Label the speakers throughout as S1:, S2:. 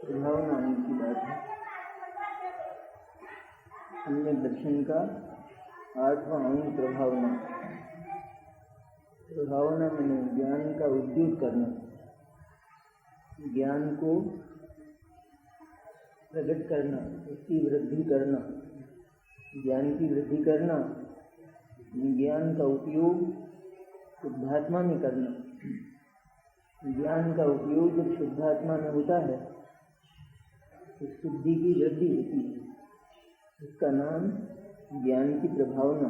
S1: प्रभावना की बात है। सम्यक दर्शन का 8वां अंग प्रभावना। प्रभावना मैंने ज्ञान का उद्योग करना, ज्ञान को प्रकट करना, उसकी वृद्धि करना, ज्ञान की वृद्धि करना, ज्ञान का उपयोग शुद्धात्मा में करना। ज्ञान का उपयोग जब शुद्धात्मा में होता है तो शुद्धि की वृद्धि होती है। इसका नाम ज्ञान की प्रभावना।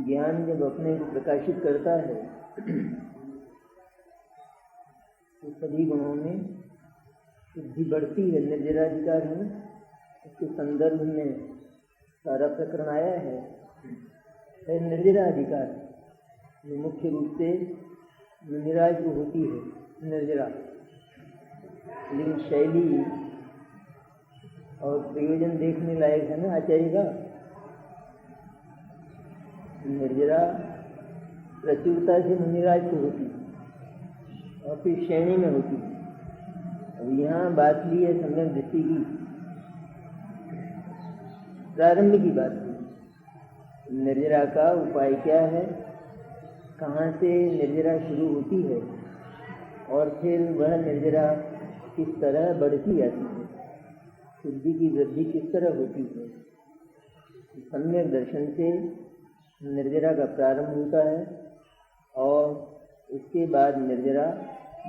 S1: ज्ञान जब अपने को प्रकाशित करता है तो सभी गुणों में शुद्धि बढ़ती है। निर्जराधिकार है, उसके संदर्भ में सारा प्रकरण आया है। निर्जराधिकार जो मुख्य रूप से निराज को होती है निर्जरा, लेकिन शैली और प्रयोजन देखने लायक है ना आचार्य का। निर्जरा प्रचुरता से मुनिराज को होती है और फिर श्रेणी में होती है। अब यहाँ बात ली है सम्यक दृष्टि की, प्रारंभ की बात की। निर्जरा का उपाय क्या है, कहाँ से निर्जरा शुरू होती है और फिर वह निर्जरा किस तरह बढ़ती जाती है, शुद्धि की वृद्धि किस तरह होती है। सम्यक दर्शन से निर्जरा का प्रारंभ होता है और उसके बाद निर्जरा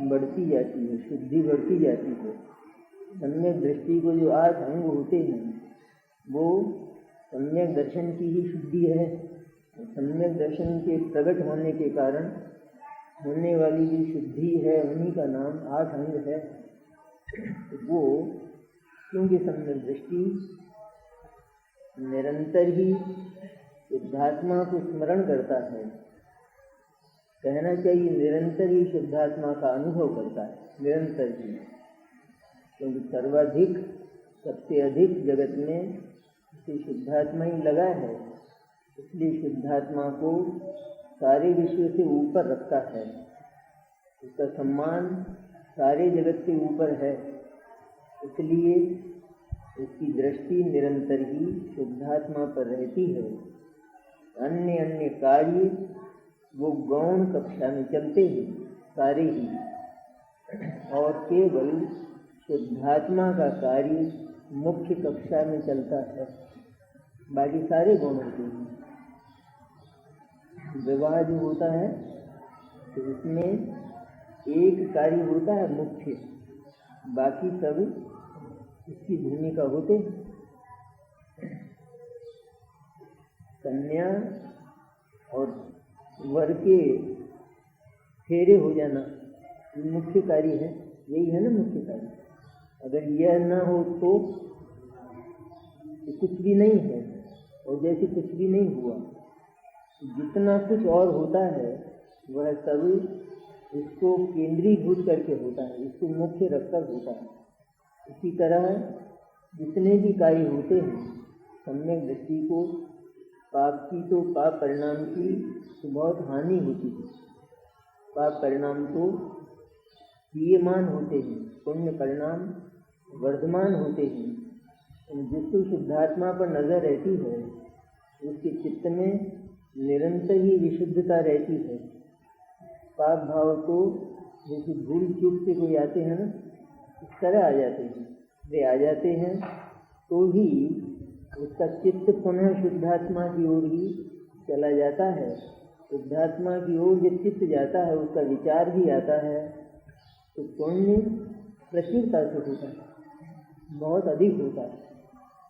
S1: बढ़ती जाती है, शुद्धि बढ़ती जाती है। सम्यक दृष्टि को जो 8 अंग होते हैं वो सम्यक दर्शन की ही शुद्धि है। सम्यक दर्शन के प्रकट होने के कारण होने वाली जो शुद्धि है उन्हीं का नाम 8 अंग है। वो क्योंकि सम्यक दृष्टि निरंतर ही शुद्धात्मा को स्मरण करता है, कहना चाहिए निरंतर ही शुद्धात्मा का अनुभव करता है, निरंतर ही। क्योंकि सर्वाधिक सबसे अधिक जगत में इसे शुद्धात्मा ही लगा है, इसलिए शुद्धात्मा को सारे विषयों से ऊपर रखता है। उसका सम्मान सारे जगत से ऊपर है, इसलिए उसकी दृष्टि निरंतर ही शुद्धात्मा पर रहती है। अन्य अन्य कार्य वो गौण कक्षा में चलते हैं सारे ही, और केवल शुद्धात्मा का कार्य मुख्य कक्षा में चलता है, बाकी सारे गौण होते हैं। विवाह जो होता है तो उसमें एक कार्य होता है मुख्य, बाकी सब इसकी भूमिका होते हैं। कन्या और वर के फेरे हो जाना मुख्य कार्य है, यही है ना मुख्य कार्य। अगर यह न हो तो कुछ भी नहीं है, और जैसे कुछ भी नहीं हुआ। जितना कुछ और होता है वह सब इसको केंद्रीभूत करके होता है, इसको मुख्य रखकर होता है। इसी तरह जितने भी कार्य होते हैं सम्यक दृष्टि को, पाप की तो पाप परिणाम की तो बहुत हानि होती है। पाप परिणाम तो क्रियमान होते हैं, पुण्य परिणाम वर्धमान होते हैं। जिसको शुद्धात्मा पर नजर रहती है उसके चित्त में निरंतर ही विशुद्धता रहती है। पाप भाव को जैसे भूल चूक से कोई आते हैं ना, इस तरह आ जाते हैं, वे आ जाते हैं तो ही उसका चित्त पुनः शुद्धात्मा की ओर ही चला जाता है। शुद्धात्मा की ओर जब चित्त जाता है उसका विचार भी आता है तो पुण्य प्रचुरता से होता है, बहुत अधिक होता है।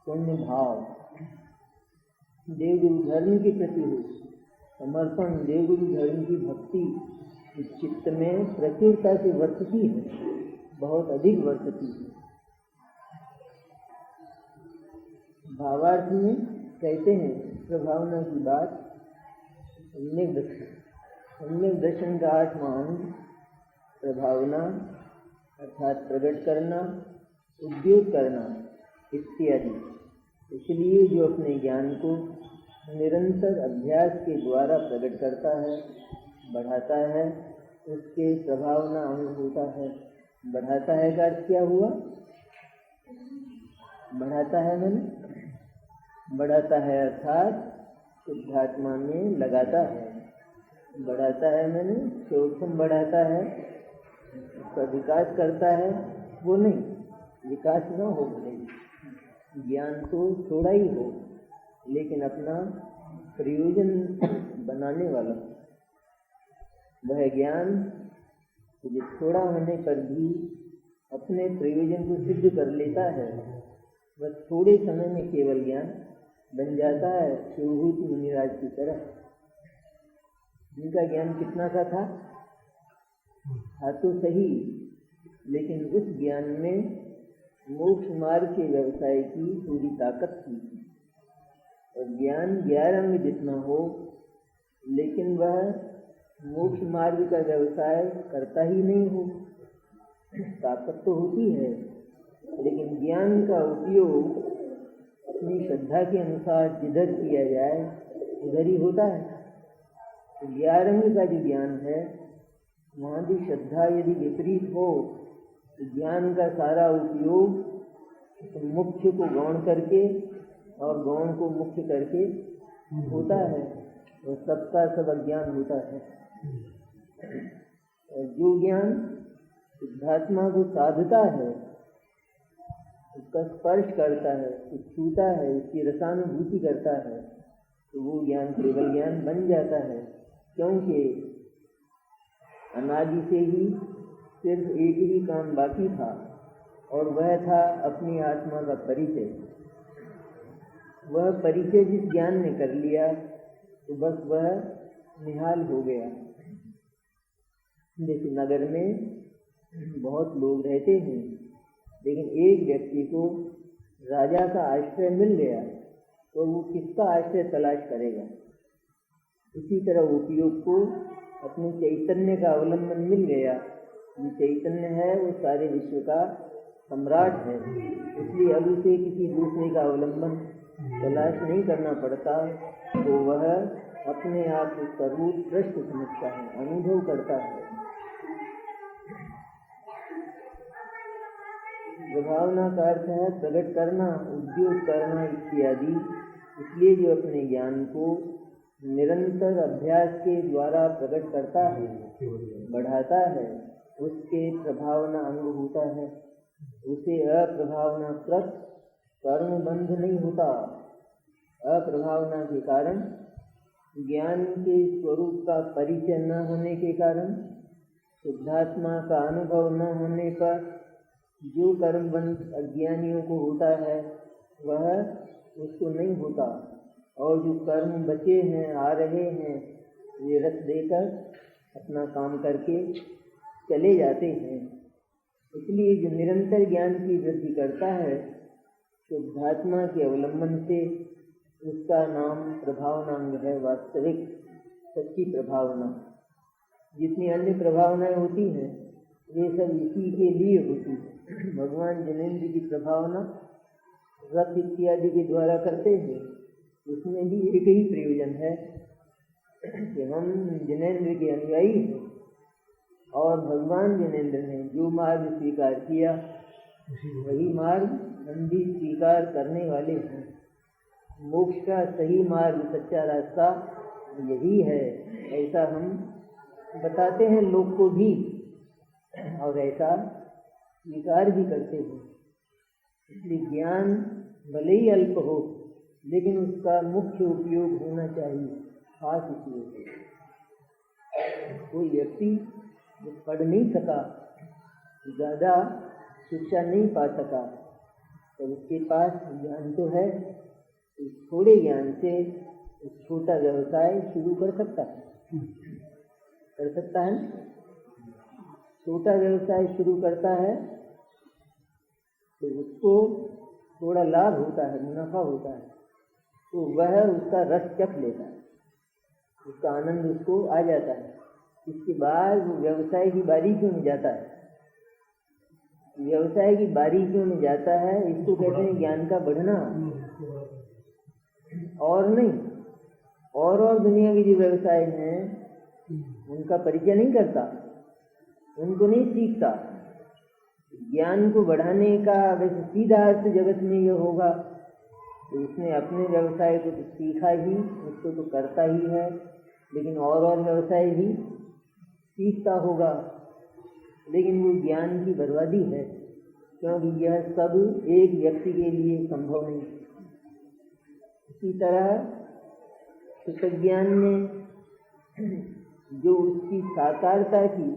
S1: पुण्य भाव देवगुरु धर्म के प्रति हो समर्पण, देवगुरु धर्म की भक्ति इस चित्त में प्रचुरता से वर्तती है, बहुत अधिक वर्तती है। भावार्थ में कहते हैं प्रभावना की बात सम्यक दर्शन। सम्यक दर्शन का 8वां अंग प्रभावना अर्थात प्रकट करना, उद्योग करना इत्यादि। इसलिए जो अपने ज्ञान को निरंतर अभ्यास के द्वारा प्रकट करता है, बढ़ाता है, उसके प्रभावना अंग होता है। बढ़ाता है का अर्थ क्या हुआ? बढ़ाता है मन, बढ़ाता है अर्थात शुद्धात्मा में लगाता है। बढ़ाता है मैंने चौथम बढ़ाता है, उसका विकास करता है, वो नहीं, विकास न हो भले, ज्ञान तो थोड़ा ही हो लेकिन अपना प्रयोजन बनाने वाला वह ज्ञान जो थोड़ा होने पर भी अपने प्रयोजन को सिद्ध कर लेता है, वह थोड़े समय में केवल ज्ञान बन जाता है। शिवभूत मुनिराज की तरह उनका ज्ञान कितना सा था तो सही, लेकिन उस ज्ञान में मोक्ष मार्ग के व्यवसाय की पूरी ताकत थी। और ज्ञान 11 अंग जितना हो लेकिन वह मोक्ष मार्ग का व्यवसाय करता ही नहीं हो। ताकत तो होती है लेकिन ज्ञान का उपयोग अपनी श्रद्धा के अनुसार जिधर किया जाए उधर ही होता है। तो 11 अंग का जो ज्ञान है वहाँ भी श्रद्धा यदि विपरीत हो तो ज्ञान का सारा उपयोग तो मुख्य को गौण करके और गौण को मुख्य करके होता है और सबका सब अज्ञान होता है। और जो ज्ञान शुद्धात्मा को साधता है, उसका स्पर्श करता है, उसको छूता है, उसकी रसानुभूति करता है, तो वो ज्ञान केवल ज्ञान बन जाता है। क्योंकि अनादि से ही सिर्फ एक ही काम बाकी था और वह था अपनी आत्मा का परिचय। वह परिचय जिस ज्ञान ने कर लिया तो बस वह निहाल हो गया। जैसे नगर में बहुत लोग रहते हैं लेकिन एक व्यक्ति को राजा का आश्रय मिल गया तो वो किसका आश्रय तलाश करेगा। इसी तरह उपयोग को अपने चैतन्य का अवलंबन मिल गया। जो चैतन्य है वो सारे विश्व का सम्राट है, इसलिए अब उसे किसी दूसरे का अवलंबन तलाश नहीं करना पड़ता, तो वह अपने आप उसका रूप दृष्ट समझता है, अनुभव करता है। प्रभावना का अर्थ है प्रकट करना, उद्योग करना इत्यादि। इसलिए जो अपने ज्ञान को निरंतर अभ्यास के द्वारा प्रकट करता है, बढ़ाता है, उसके प्रभावना अंग होता है। उसे अप्रभावना कृत कर्म बंध नहीं होता। अप्रभावना के कारण, ज्ञान के स्वरूप का परिचय न होने के कारण, शुद्धात्मा का अनुभव न होने पर जो कर्म बंध अज्ञानियों को होता है वह उसको नहीं होता। और जो कर्म बचे हैं, आ रहे हैं, वे रस देकर अपना काम करके चले जाते हैं। इसलिए जो निरंतर ज्ञान की वृद्धि करता है शुद्धात्मा के अवलंबन से, उसका नाम प्रभावनांग है, वास्तविक सच्ची प्रभावना। जितनी अन्य प्रभावनाएं होती हैं वे सब इसी के लिए होती है। भगवान जिनेंद्र की प्रभावना रथ इत्यादि के द्वारा करते हैं, उसमें भी एक ही प्रयोजन है कि हम जिनेंद्र के अनुयायी हैं और भगवान जिनेंद्र ने जो मार्ग स्वीकार किया वही मार्ग हम भी स्वीकार करने वाले हैं। मोक्ष का सही मार्ग, सच्चा रास्ता यही है, ऐसा हम बताते हैं लोग को भी और ऐसा स्वीकार भी करते हैं। इसलिए ज्ञान भले ही अल्प हो लेकिन उसका मुख्य उपयोग होना चाहिए, खास उपयोग। कोई व्यक्ति जो पढ़ नहीं सका, ज़्यादा शिक्षा नहीं पा सका, तो उसके पास ज्ञान तो है, इस थोड़े ज्ञान से एक छोटा व्यवसाय शुरू कर सकता है। कर सकता है ना? छोटा व्यवसाय शुरू करता है तो उसको थोड़ा लाभ होता है, मुनाफा होता है, तो वह उसका रस चख लेता है, उसका आनंद उसको आ जाता है। इसके बाद वो व्यवसाय की बारीकियों में जाता है। व्यवसाय की बारीकियों में जाता है, इसको कहते हैं ज्ञान का बढ़ना। और नहीं, और दुनिया के जो व्यवसाय हैं उनका परिचय नहीं करता, उनको नहीं सीखता, ज्ञान को बढ़ाने का वैसे सीधा अर्थ जगत में ये होगा तो उसने अपने व्यवसाय को तो सीखा ही, उसको तो करता ही है, लेकिन और व्यवसाय भी सीखता होगा, लेकिन वो ज्ञान की बर्बादी है, क्योंकि यह सब एक व्यक्ति के लिए संभव नहीं। इसी तरह सुखज्ञान में जो उसकी साकारता की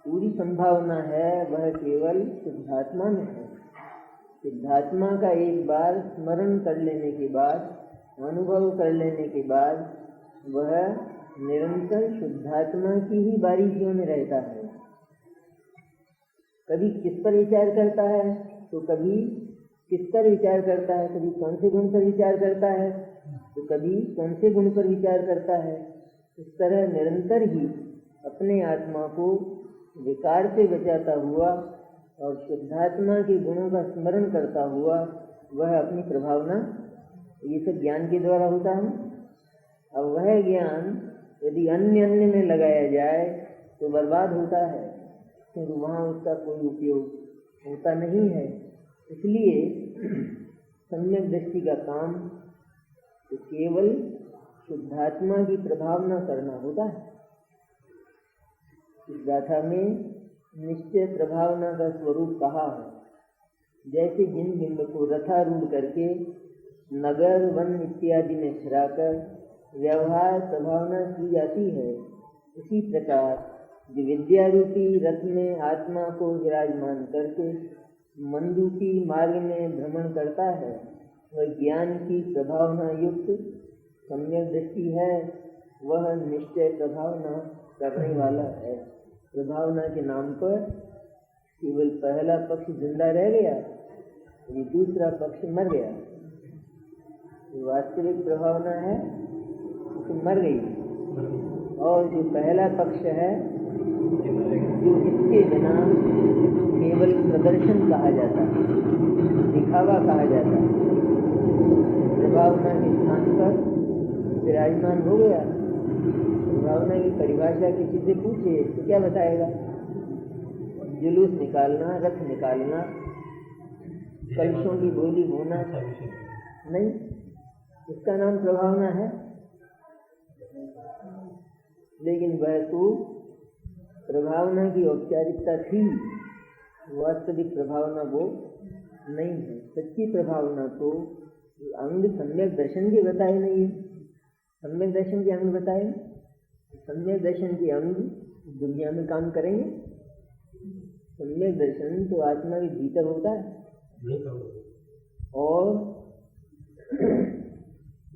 S1: पूरी संभावना है वह केवल शुद्धात्मा में है। शुद्धात्मा का एक बार स्मरण कर लेने के बाद, अनुभव कर लेने के बाद वह निरंतर शुद्धात्मा की ही बारीकियों में रहता है। कभी किस पर विचार करता है तो कभी किस पर विचार करता है, कभी कौन से गुण पर विचार करता है तो कभी कौन से गुण पर विचार करता है। इस तरह निरंतर ही अपने आत्मा को विकार से बचाता हुआ और शुद्धात्मा के गुणों का स्मरण करता हुआ वह अपनी प्रभावना, ये सब ज्ञान के द्वारा होता है। अब वह ज्ञान यदि अन्य में लगाया जाए तो बर्बाद होता है, क्योंकि वहाँ उसका कोई उपयोग होता नहीं है। इसलिए सम्यक दृष्टि का काम तो केवल शुद्धात्मा की प्रभावना करना होता है। इस गाथा में निश्चय प्रभावना का स्वरूप कहा है। जैसे जिन बिंब को रथारूढ़ करके नगर वन इत्यादि में फिराकर व्यवहार प्रभावना की जाती है, उसी प्रकार जो विद्या रूपी रथ में आत्मा को विराजमान करके मंदूकी मार्ग में भ्रमण करता है, वह ज्ञान की प्रभावना युक्त सम्यक दृष्टि है। वह निश्चय प्रभावना करने वाला है। प्रभावना के नाम पर केवल पहला पक्ष जिंदा रह गया, ये दूसरा पक्ष मर गया। वास्तविक प्रभावना है तो मर गई, और जो पहला पक्ष है जो इसके बिना केवल प्रदर्शन कहा जाता है, दिखावा कहा जाता है, प्रभावना के स्थान पर विराजमान हो गया। प्रभावना की परिभाषा किसी से पूछे तो क्या बताएगा? जुलूस निकालना, रथ निकालना, कलशों की बोली होना नहीं, इसका नाम प्रभावना है। लेकिन वह तो प्रभावना की औपचारिकता थी, वास्तविक प्रभावना वो नहीं है। सच्ची प्रभावना तो अंग सम्यक दर्शन के बताए नहीं है। सम्यक दर्शन के अंग बताए, सम्यक दर्शन के अंग दुनिया में काम करेंगे। सम्यक दर्शन तो आत्मा के भीतर होता है, और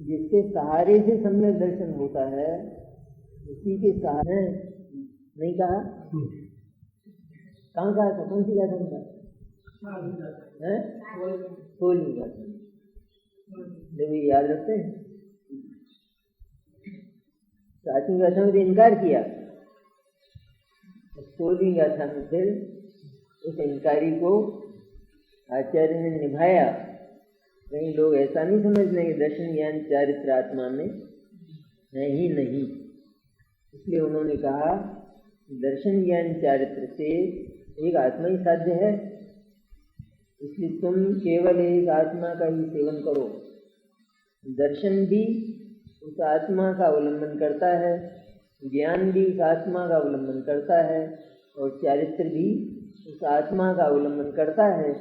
S1: जिसके सहारे से सम्यक दर्शन होता है उसी के सहारे नहीं कहा, कहाँ कहा था? कौन सी गाथा में है? सोलहवीं गाथा। जब ये याद रखते हैं, सातवीं गाथा में तो इनकार किया, 16वीं गाथा में फिर उस इनकारी को आचार्य ने निभाया। कहीं लोग ऐसा नहीं समझ लेंगे दर्शन ज्ञान चारित्र आत्मा में है ही नहीं। इसलिए उन्होंने कहा दर्शन ज्ञान चारित्र से एक आत्मा ही साध्य है, इसलिए तुम केवल एक आत्मा का ही सेवन करो। दर्शन भी उस आत्मा का अवलंबन करता है, ज्ञान भी उस आत्मा का अवलंबन करता है, और चारित्र भी उस आत्मा का अवलंबन करता है।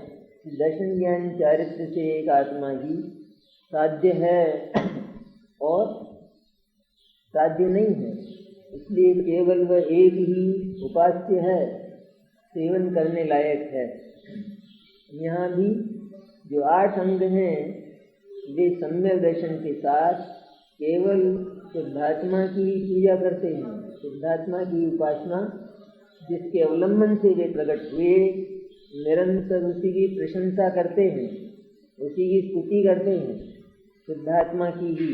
S1: दर्शन ज्ञान चारित्र से एक आत्मा ही साध्य है और साध्य नहीं है। इसलिए केवल वह एक ही उपास्य है, सेवन करने लायक है। यहाँ भी जो 8 अंग हैं वे सम्यक दर्शन के साथ केवल शुद्धात्मा की ही पूजा करते हैं, शुद्धात्मा की उपासना, जिसके अवलंबन से वे प्रकट हुए, निरंतर उसी की प्रशंसा करते हैं, उसी की स्तुति करते हैं, शुद्धात्मा की ही।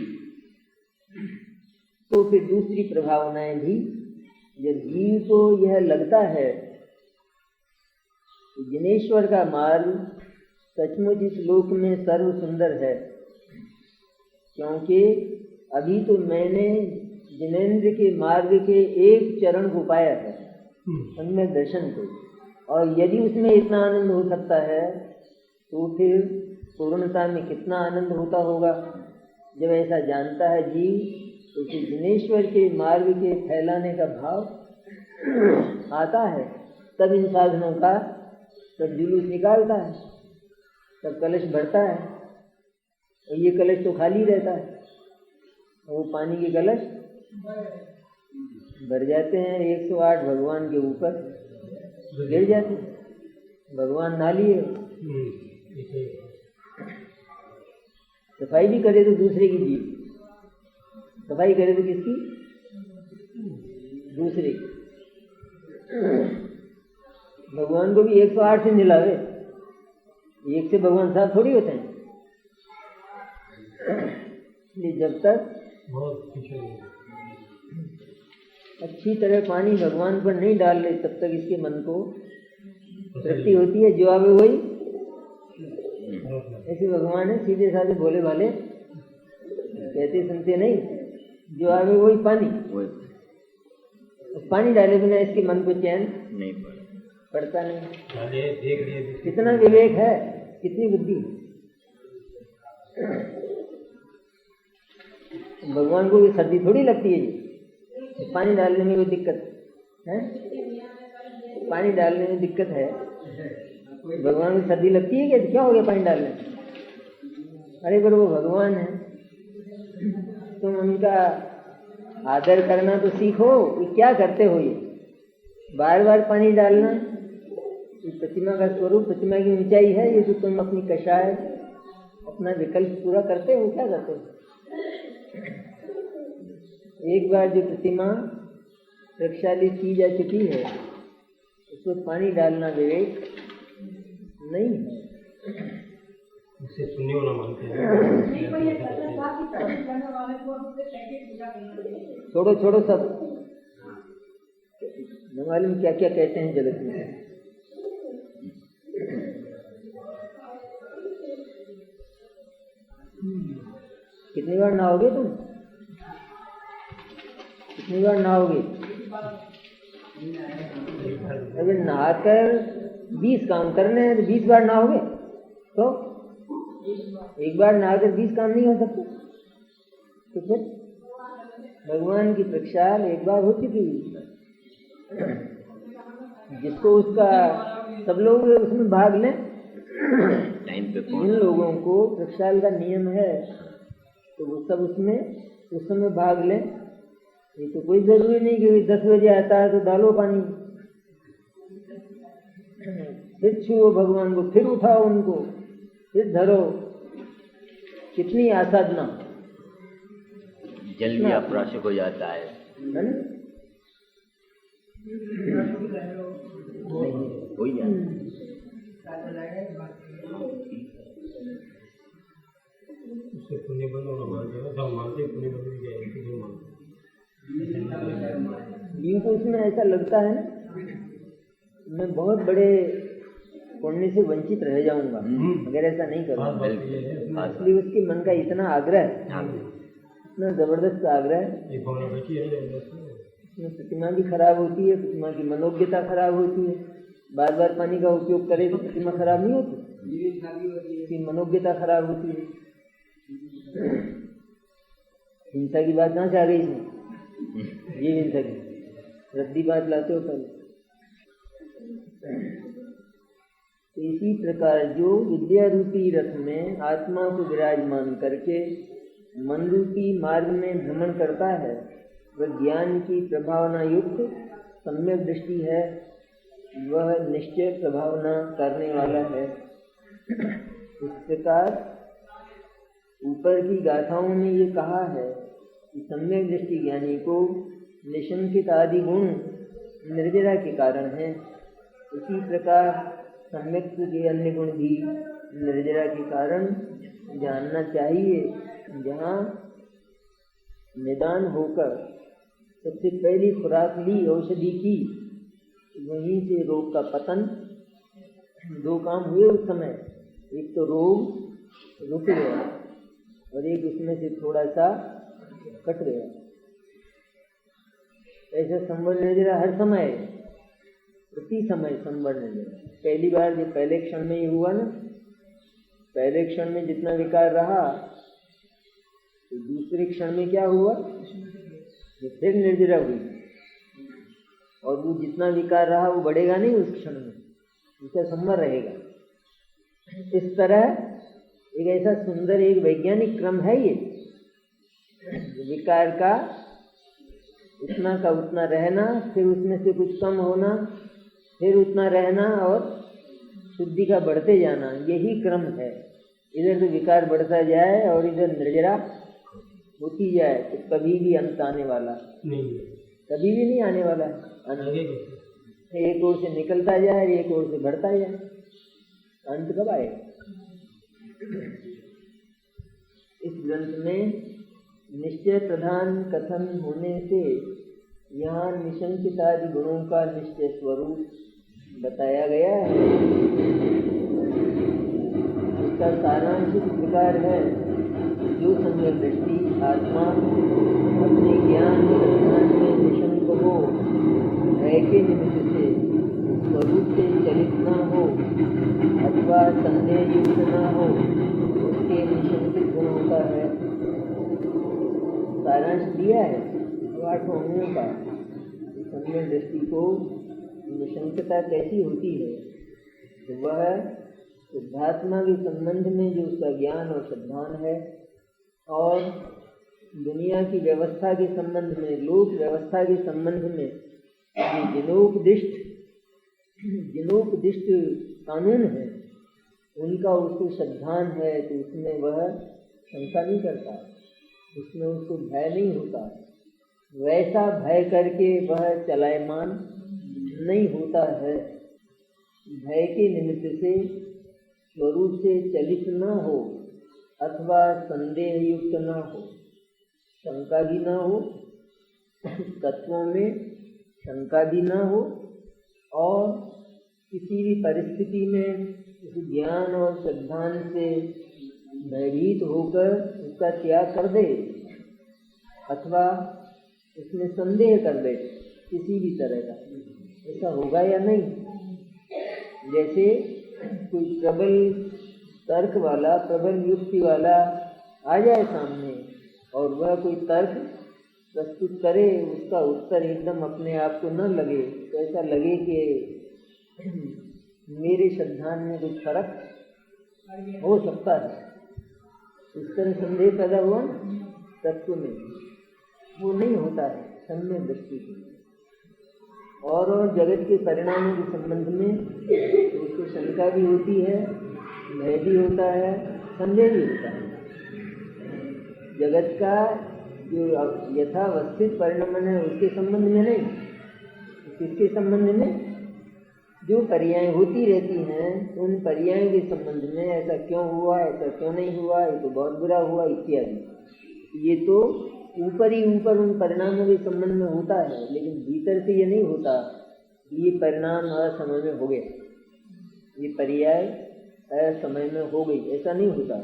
S1: तो फिर दूसरी प्रभावनाएं भी, जब जीव को यह लगता है कि जिनेश्वर का मार्ग सचमुच इस लोक में सर्व सुंदर है, क्योंकि अभी तो मैंने जिनेंद्र के मार्ग के एक चरण को पाया है, सम्यक दर्शन को, और यदि उसमें इतना आनंद हो सकता है तो फिर पूर्णता में कितना आनंद होता होगा। जब ऐसा जानता है जीव तो फिर जिनेश्वर के मार्ग के फैलाने का भाव आता है, तब इन साधनों का तब जुलूस निकालता है, तब कलश भरता है। और ये कलश तो खाली रहता है, वो पानी के कलश भर जाते हैं। 108 भगवान के ऊपर गिर जाते हैं, भगवान नाली है। सफाई भी करे तो दूसरे की जीव, सफाई करे तो किसकी? दूसरे की। भगवान को भी 108 से निलावे, एक से भगवान साफ थोड़ी होते हैं। इसलिए जब तक अच्छी तरह पानी भगवान पर नहीं डाल ले तब तक इसके मन को तृप्ति होती है। जो आवे वही, ऐसे भगवान है सीधे साधे भोले भाले, कहते सुनते नहीं। जो आवे वही पानी, पानी डाले बिना इसके मन को चैन नहीं पड़ता नहीं। कितना विवेक है, कितनी बुद्धि। भगवान को भी सर्दी थोड़ी लगती है जी, पानी डालने में कोई दिक्कत है? पानी डालने में दिक्कत है, भगवान को सर्दी लगती है क्या? क्या हो गया पानी डालने? अरे पर वो भगवान है, तुम उनका आदर करना तो सीखो। ये क्या करते हो? ये बार बार पानी डालना, ये प्रतिमा का स्वरूप, प्रतिमा की ऊंचाई है, ये तो तुम अपनी कषाय अपना विकल्प पूरा करते हो। क्या करते हो? एक बार जो प्रतिमा प्रक्षालित की जा चुकी है उसको पानी डालना विवेक नहीं है।
S2: उससे पुण्य होना मानते हैं।
S1: छोड़ो छोड़ो सब, न मालूम क्या क्या कहते हैं जगत में। कितनी बार नहाओगे तुम? कितनी बार नहाओगे? अगर नहाकर 20 काम करने हैं तो 20 बार नहाओगे? तो एक बार नहाकर 20 काम नहीं हो सकते। तो फिर भगवान की प्रक्षाल एक बार हो चुकी, जिसको उसका सब लोग उसमें भाग लें। जिन लोगों को प्रक्षाल का नियम है तो वो सब उसमें उस समय भाग लें। ये तो कोई जरूरी नहीं कि 10 बजे आता है तो डालो पानी, फिर छुओ भगवान को, फिर उठाओ उनको, फिर धरो। कितनी आसाधना,
S3: जल्दी अपराशिक हो जाता है
S1: ना?
S3: हो ही जाता।
S2: उससे पुण्य बंद होना मानते हैं, सब मानते पुण्य बंद हो गया, इसलिए मानते।
S1: जीव को इसमें ऐसा लगता है ना, मैं बहुत बड़े पुण्य से वंचित रह जाऊंगा अगर ऐसा नहीं करूँगा। इसलिए उसके मन का इतना आग्रह, इतना जबरदस्त आग्रह, प्रतिमा भी खराब होती है, प्रतिमा की मनोज्ञता खराब होती है। बार बार पानी का उपयोग करे तो प्रतिमा खराब नहीं होती, उसकी मनोज्ञता खराब होती है। हिंसा की बात कहाँ से आ गई इसमें? ये हिंसा की रद्दी बात लाते हो पहले। तो इसी प्रकार जो विद्या रूपी रथ में आत्मा को विराजमान करके मन रूपी मार्ग में भ्रमण करता है, वह ज्ञान की प्रभावना युक्त सम्यक दृष्टि है, वह निश्चय प्रभावना करने वाला है। इस प्रकार ऊपर की गाथाओं में ये कहा है कि सम्यक दृष्टि ज्ञानी को निशंकित आदि गुण निर्जरा के कारण है। इसी प्रकार सम्यक के अन्य गुण भी निर्जरा के कारण जानना चाहिए। जहाँ निदान होकर सबसे पहली खुराक ली औषधि की, वहीं से रोग का पतन। दो काम हुए उस समय, एक तो रोग रुक गया और एक उसमें से थोड़ा सा कट गया। ऐसा संबंध निर्जरा हर समय प्रति समय संवर्णनीय। पहली बार जब पहले क्षण में ही हुआ ना, पहले क्षण में जितना विकार रहा तो दूसरे क्षण में क्या हुआ, तो फिर निर्जरा हुई, और वो जितना विकार रहा वो बढ़ेगा नहीं उस क्षण में, उसका संवर रहेगा। इस तरह एक ऐसा सुंदर एक वैज्ञानिक क्रम है ये, विकार का उतना रहना, फिर उसमें से कुछ कम होना, फिर उतना रहना, और शुद्धि का बढ़ते जाना, यही क्रम है। इधर तो विकार बढ़ता जाए और इधर निर्जरा होती जाए तो कभी भी अंत आने वाला
S2: नहीं,
S1: कभी भी नहीं आने वाला है।
S2: आगे कैसे?
S1: एक ओर से निकलता जाए, एक ओर से बढ़ता जाए, अंत कब आएगा? इस ग्रंथ में निश्चय प्रधान कथन होने से यहाँ निशंकितादि गुणों का निश्चय स्वरूप बताया गया है। इसका सारांश इस प्रकार है, जो सम्यक दृष्टि आत्मा अपने ज्ञान प्रधान में निशंक हो, भय के निमित्त से स्वरूप से चलित न हो अथवा संदेह युक्त न हो, उसके निशंकित गुण होता है। सारांश दिया है 8 अंगों का। सम्यक दृष्टि को निशंकता कैसी होती है, तो वह शुद्धात्मा के संबंध में जो उसका ज्ञान और श्रद्धान है, और दुनिया की व्यवस्था के संबंध में, लोक व्यवस्था के संबंध में जिनोपदिष्ट कानून है, उनका उसको श्रद्धान है, तो उसमें वह शंका नहीं करता, उसमें उसको भय नहीं होता। वैसा भय करके वह चलायमान नहीं होता है। भय के निमित्त से स्वरूप से चलित न हो अथवा संदेह युक्त न हो, शंका भी न हो, तत्वों में शंका भी न हो, और किसी भी परिस्थिति में उस ज्ञान और श्रद्धान से भयभीत होकर उसका त्याग कर दे अथवा उसमें संदेह कर दे किसी भी तरह का, ऐसा होगा या नहीं? जैसे कोई प्रबल तर्क वाला, प्रबल युक्ति वाला आ जाए सामने और वह कोई तर्क प्रस्तुत करे, उसका उत्तर एकदम अपने आप को न लगे, तो ऐसा लगे कि मेरे श्रद्धान में कुछ फर्क हो सकता है, इस तरह संदेह पैदा हुआ ना तत्व में, वो नहीं होता है सम्यक दृष्टि से। और जगत के परिणामों के संबंध में उसको शंका भी होती है, भय भी होता है, संदेह भी होता है। जगत का जो यथावस्थित परिणाम है उसके संबंध में नहीं, किसके संबंध में? जो पर्याय होती रहती हैं उन पर्यायों के संबंध में, ऐसा क्यों हुआ, ऐसा क्यों नहीं हुआ, ये तो बहुत बुरा हुआ इत्यादि। ये तो ऊपर ही ऊपर उन परिणामों के संबंध में होता है, लेकिन भीतर से ये नहीं होता ये परिणाम असमय में हो गया, ये पर्याय असमय में हो गई, ऐसा नहीं होता।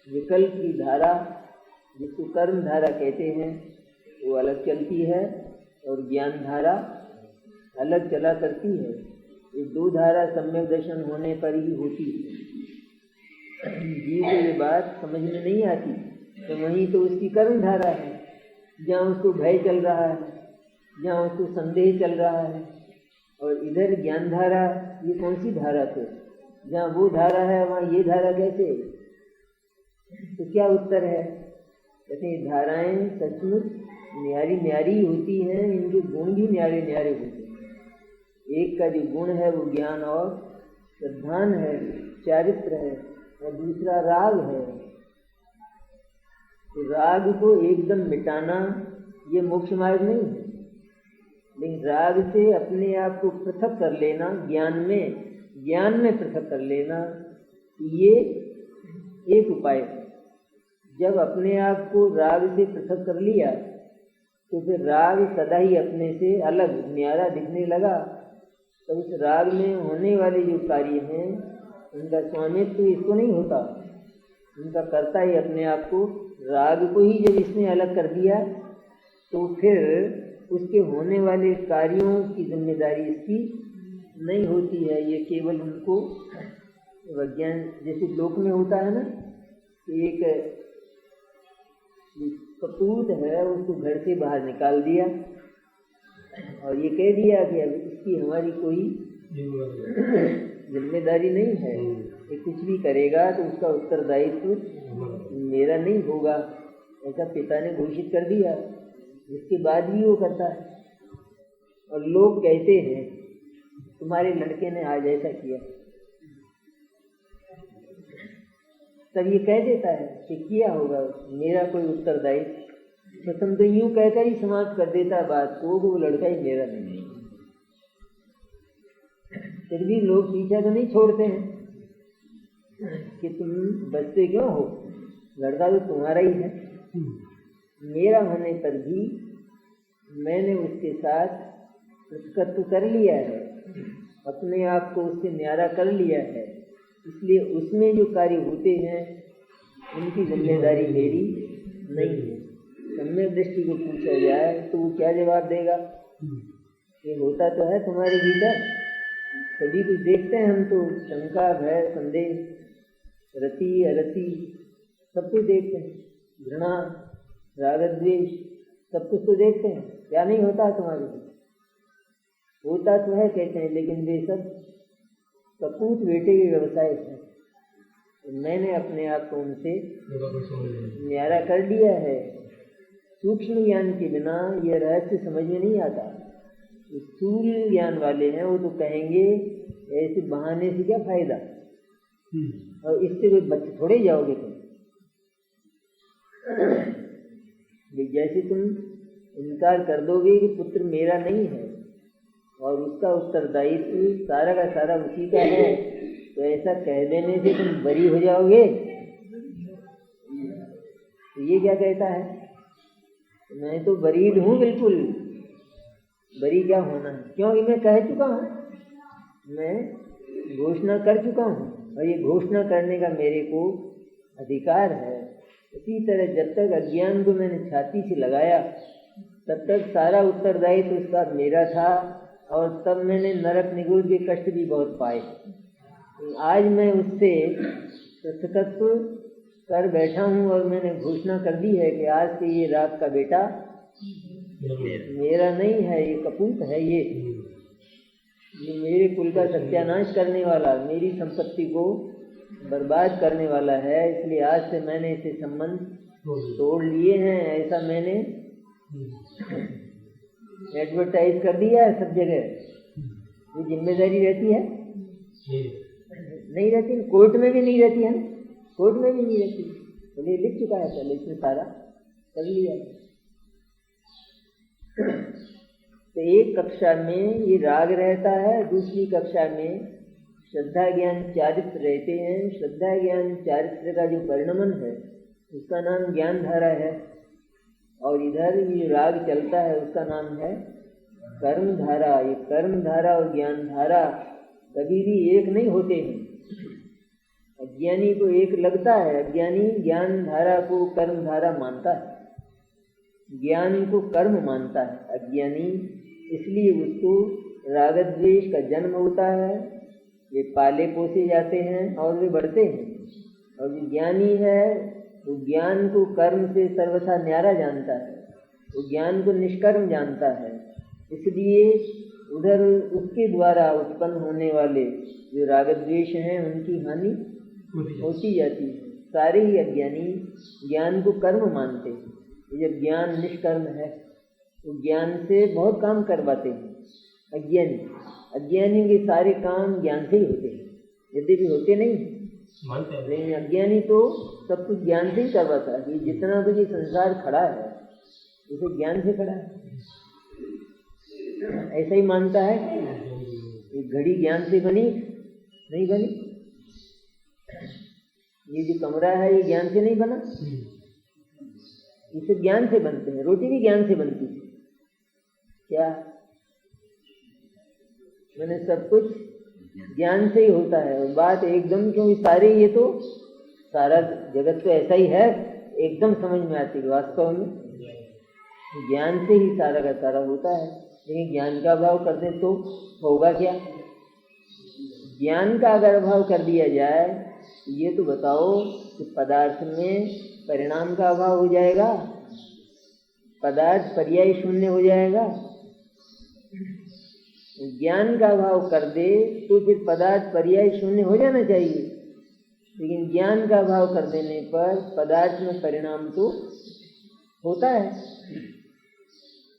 S1: विकल्प की धारा, जिसको कर्म धारा कहते हैं, वो अलग चलती है और ज्ञान धारा अलग चला करती है। ये दो धारा सम्यक दर्शन होने पर ही होती है। जीव को ये बात समझ में नहीं आती, तो वहीं तो उसकी कर्म धारा है, जहाँ उसको भय चल रहा है, जहाँ उसको संदेह चल रहा है, और इधर ज्ञान धारा, ये कौन सी धारा थे? जहाँ वो धारा है वहाँ ये धारा कैसे? तो क्या उत्तर है? कहते हैं धाराएं सचमुच न्यारी न्यारी होती हैं, इनके गुण भी न्यारे न्यारे होते हैं। एक का जो गुण है वो ज्ञान और श्रद्धान है, चारित्र है, और दूसरा राग है। तो राग को एकदम मिटाना ये मोक्ष मार्ग नहीं है, लेकिन राग से अपने आप को पृथक कर लेना, ज्ञान में पृथक कर लेना, ये एक उपाय है। जब अपने आप को राग से पृथक कर लिया तो फिर राग सदा ही अपने से अलग न्यारा दिखने लगा, तो उस राग में होने वाले जो कार्य हैं उनका स्वामित्व तो इसको नहीं होता, उनका करता ही अपने आप को। राग को ही जब इसने अलग कर दिया तो फिर उसके होने वाले कार्यों की जिम्मेदारी इसकी नहीं होती है। ये केवल उनको विज्ञान जैसे लोक में होता है ना कि एक कपूत है उसको घर से बाहर निकाल दिया और ये कह दिया कि अब इसकी हमारी कोई जिम्मेदारी नहीं है, ये कुछ भी करेगा तो उसका उत्तरदायित्व मेरा नहीं होगा, ऐसा पिता ने घोषित कर दिया। जिसके बाद भी वो करता है और लोग कहते हैं तुम्हारे लड़के ने आज ऐसा किया, तब ये कह देता है कि किया होगा, मेरा कोई उत्तरदायित्व। तो तुम तो यूं कहकर ही समाप्त कर देता है बात को, वो लड़का ही मेरा नहीं। फिर भी लोग पीछा तो नहीं छोड़ते हैं कि तुम बचते क्यों हो, लड़का तो तुम्हारा ही है। मेरा होने पर भी मैंने उसके साथ प्रतिकत्व कर लिया है, अपने आप को उससे न्यारा कर लिया है, इसलिए उसमें जो कार्य होते हैं उनकी जिम्मेदारी मेरी नहीं है। सम्यक दृष्टि को पूछा जाए तो वो क्या जवाब देगा? ये होता तो है तुम्हारे भीतर, सभी कुछ देखते हैं हम तो, शंका भय संदेह रति अरति सब कुछ देखते हैं, घृणा राग द्वेष सब कुछ तो देखते हैं। क्या नहीं होता है तुम्हारे भीतर? होता तो है कहते हैं, लेकिन वे सब कपूत बेटे के व्यवसाय है। तो मैंने अपने आप को उनसे न्यारा कर लिया है। सूक्ष्म ज्ञान के बिना यह रहस्य समझ में नहीं आता। स्थूल ज्ञान वाले हैं वो तो कहेंगे ऐसे बहाने से क्या फायदा, और इससे कोई बच्चे थोड़े जाओगे तुम। जैसे तुम इनकार कर दोगे कि पुत्र मेरा नहीं है और उसका उत्तरदायित्व सारा का सारा उसी का है, तो ऐसा कह देने से तुम बरी हो जाओगे। तो ये क्या कहता है, मैं तो बरीड हूँ बिल्कुल, बरी क्या होना है, क्योंकि मैं कह चुका हूँ, मैं घोषणा कर चुका हूँ और ये घोषणा करने का मेरे को अधिकार है। इसी तरह जब तक अज्ञान को मैंने छाती से लगाया तब तक सारा उत्तरदायित्व उसका मेरा था, और तब मैंने नरक निगुर के कष्ट भी बहुत पाए। आज मैं उससे पृथकत्व कर बैठा हूँ और मैंने घोषणा कर दी है कि आज से ये रात का बेटा मेरा नहीं है, ये कपूत है, ये मेरे कुल का सत्यानाश करने वाला, मेरी संपत्ति को बर्बाद करने वाला है। इसलिए आज से मैंने इसे संबंध तोड़ लिए हैं। ऐसा मैंने एडवर्टाइज कर दिया है सब जगह। ये जिम्मेदारी रहती है नहीं रहती, कोर्ट में भी नहीं रहती है, कोर्ट में भी नहीं रहती। तो ये लिख चुका है पहले, इसने सारा कर लिया। तो एक कक्षा में ये राग रहता है, दूसरी कक्षा में श्रद्धा ज्ञान चारित्र रहते हैं। श्रद्धा ज्ञान चारित्र का जो परिणमन है उसका नाम ज्ञान धारा है, और इधर ये राग चलता है उसका नाम है कर्म धारा। ये कर्म धारा और ज्ञान धारा कभी भी एक नहीं होते हैं। अज्ञानी को एक लगता है, अज्ञानी ज्ञान धारा को कर्म धारा मानता है, ज्ञान को कर्म मानता है अज्ञानी। इसलिए उसको राग द्वेष का जन्म होता है, वे पाले पोसे जाते हैं और वे बढ़ते हैं। और जो ज्ञानी है वो ज्ञान को कर्म से सर्वथा न्यारा जानता है, वो ज्ञान को निष्कर्म जानता है। इसलिए उधर उसके द्वारा उत्पन्न होने वाले जो राग द्वेष हैं उनकी हानि होती जाती है। सारे ही अज्ञानी ज्ञान को कर्म मानते हैं। जब ज्ञान निष्कर्म है तो ज्ञान से बहुत काम करवाते हैं अज्ञानी। अज्ञानी के सारे काम ज्ञान से ही होते हैं, यद्यपि होते नहीं हैं, लेकिन अज्ञानी तो सब कुछ ज्ञान से ही करवाता है। कि जितना कुछ ये संसार खड़ा है उसे ज्ञान से खड़ा है, ऐसा ही मानता है। ये घड़ी ज्ञान से बनी नहीं बनी, ये जो कमरा है ये ज्ञान से नहीं बना, इसे ज्ञान से बनते हैं। रोटी भी ज्ञान से बनती है क्या? मैंने सब कुछ ज्ञान से ही होता है। और बात एकदम क्योंकि सारे ये तो सारा जगत तो ऐसा ही है, एकदम समझ में आती है। वास्तव में ज्ञान से ही सारा का सारा होता है, लेकिन ज्ञान का अभाव कर दे तो होगा क्या? ज्ञान का अगर अभाव कर दिया जाए, ये तो बताओ कि पदार्थ में परिणाम का अभाव हो जाएगा, पदार्थ पर्याय शून्य हो जाएगा। ज्ञान का अभाव कर दे तो फिर पदार्थ पर्याय शून्य हो जाना चाहिए, लेकिन ज्ञान का अभाव कर देने पर पदार्थ में परिणाम तो होता है।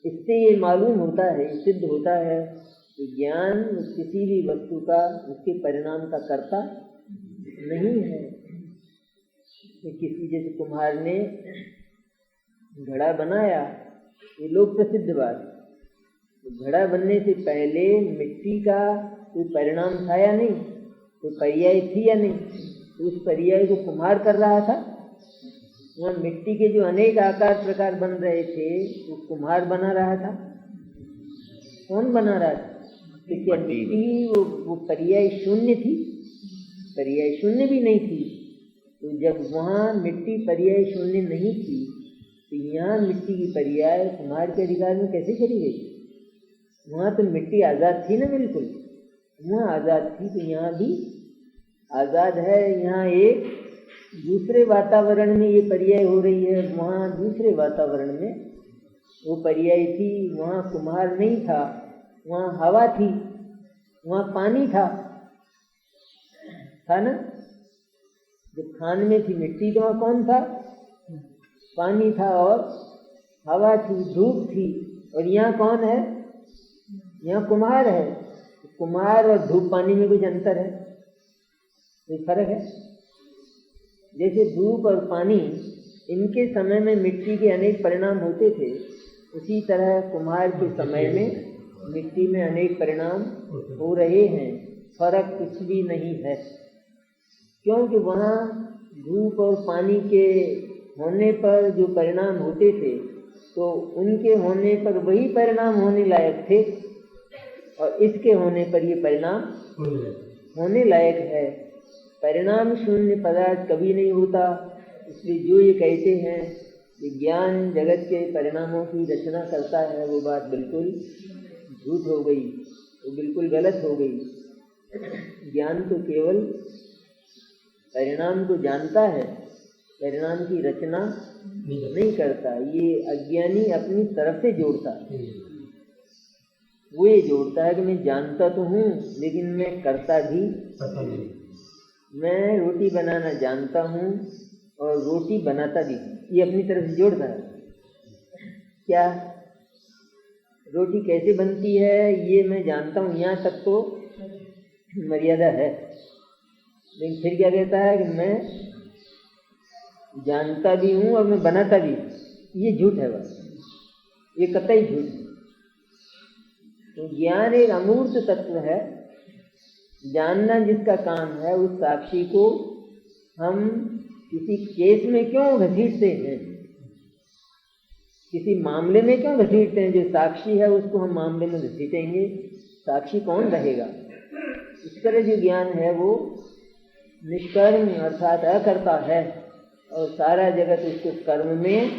S1: इससे ये मालूम होता है, सिद्ध होता है कि ज्ञान किसी भी वस्तु का उसके परिणाम का कर्ता नहीं है। किसी जैसे कुम्हार ने घड़ा बनाया, ये लोक प्रसिद्ध बात। घड़ा बनने से पहले मिट्टी का कोई परिणाम था या नहीं, कोई पर्याय थी या नहीं, तो उस पर्याय को कुम्हार कर रहा था। वहाँ मिट्टी के जो अनेक आकार प्रकार बन रहे थे वो कुम्हार बना रहा था। कौन बना रहा था? तो क्या मिट्टी वो पर्याय शून्य थी? पर्याय शून्य भी नहीं थी। तो जब वहाँ मिट्टी पर्याय शून्य नहीं थी तो यहाँ मिट्टी की पर्याय कुम्हार के अधिकार में कैसे चली गई? वहाँ तो मिट्टी आज़ाद थी ना, बिल्कुल वहाँ आज़ाद थी, तो यहाँ भी आज़ाद है। यहाँ एक दूसरे वातावरण में ये पर्याय हो रही है, वहाँ दूसरे वातावरण में वो पर्याय थी। वहाँ कुम्हार नहीं था, वहाँ हवा थी, वहाँ पानी था ना। जब खान में थी मिट्टी तो वहाँ कौन था? पानी था और हवा थी, धूप थी। और यहाँ कौन है? यहाँ कुम्हार है। कुम्हार और धूप पानी में कुछ अंतर है, कोई फर्क है? जैसे धूप और पानी, इनके समय में मिट्टी के अनेक परिणाम होते थे, उसी तरह कुम्हार के समय में मिट्टी में अनेक परिणाम हो रहे हैं। फर्क कुछ भी नहीं है, क्योंकि वहाँ धूप और पानी के होने पर जो परिणाम होते थे तो उनके होने पर वही परिणाम होने लायक थे, और इसके होने पर ये परिणाम होने लायक है। परिणाम शून्य पदार्थ कभी नहीं होता। इसलिए जो ये कहते हैं कि ज्ञान जगत के परिणामों की रचना करता है, वो बात बिल्कुल झूठ हो गई, वो बिल्कुल गलत हो गई। ज्ञान तो केवल परिणाम को जानता है, परिणाम की रचना नहीं करता। ये अज्ञानी अपनी तरफ से जोड़ता है। वो ये जोड़ता है कि मैं जानता तो हूँ लेकिन मैं करता भी नहीं। मैं रोटी बनाना जानता हूँ और रोटी बनाता भी हूँ, ये अपनी तरफ से जोड़ता है। क्या रोटी कैसे बनती है ये मैं जानता हूँ, यहाँ तक तो मर्यादा है। लेकिन फिर क्या कहता है कि मैं जानता भी हूँ और मैं बनाता भी हूँ, ये झूठ है बस, ये कतई झूठ है। तो ज्ञान एक अमूर्त तत्व है। जानना जिसका काम है, उस साक्षी को हम किसी केस में क्यों घसीटते हैं, किसी मामले में क्यों घसीटते हैं? जो साक्षी है उसको हम मामले में घसीटेंगे, साक्षी कौन रहेगा? इस तरह जो ज्ञान है वो निष्कर्म अर्थात अकर्ता है, और सारा जगत उसको कर्म में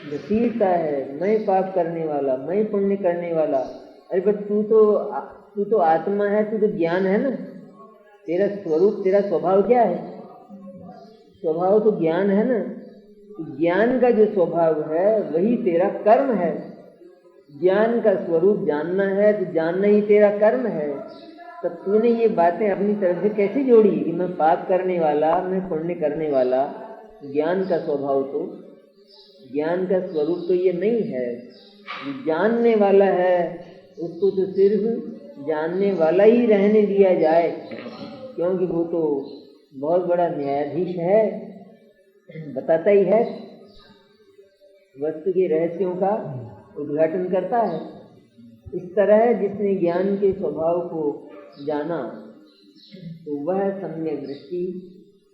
S1: घसीटता है। मैं पाप करने वाला, मैं पुण्य करने वाला। अरे बट तू तो आत्मा है, तू तो ज्ञान है ना। तेरा स्वरूप, तेरा स्वभाव क्या है? स्वभाव तो ज्ञान है ना। ज्ञान का जो स्वभाव है वही तेरा कर्म है। ज्ञान का स्वरूप जानना है तो जानना ही तेरा कर्म है। तब तूने ये बातें अपनी तरफ से कैसे जोड़ी कि मैं पाप करने वाला, मैं पुण्य करने वाला? ज्ञान का स्वभाव तो, ज्ञान का स्वरूप तो ये नहीं है। जानने वाला है उसको तो सिर्फ जानने वाला ही रहने दिया जाए, क्योंकि वो तो बहुत बड़ा न्यायाधीश है, बताता ही है, वस्तु के रहस्यों का उद्घाटन करता है। इस तरह जिसने ज्ञान के स्वभाव को जाना तो वह सम्यक दृष्टि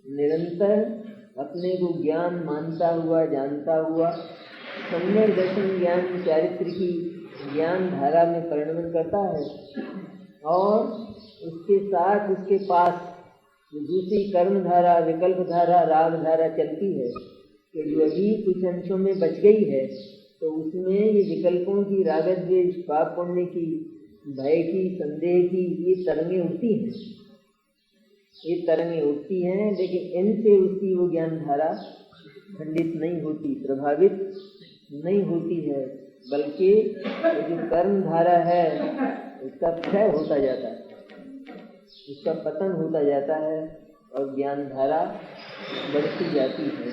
S1: निरंतर अपने को ज्ञान मानता हुआ, जानता हुआ, सम्यक दर्शन ज्ञान चारित्र की ज्ञान धारा में परिणमन करता है। और उसके साथ उसके पास जो दूसरी कर्म धारा, विकल्प धारा, राग धारा चलती है, कि जो अभी कुछ अंशों में बच गई है, तो उसमें ये विकल्पों की, राग द्वेष, पाप पुण्य की, भय की, संदेह की ये तरंगें उठती हैं। ये तरंगें उठती हैं, लेकिन इनसे उसकी वो ज्ञान धारा खंडित नहीं होती, प्रभावित नहीं होती है, बल्कि ये जो कर्म धारा है उसका क्षय होता जाता है, उसका पतन होता जाता है और ज्ञान धारा बढ़ती जाती है।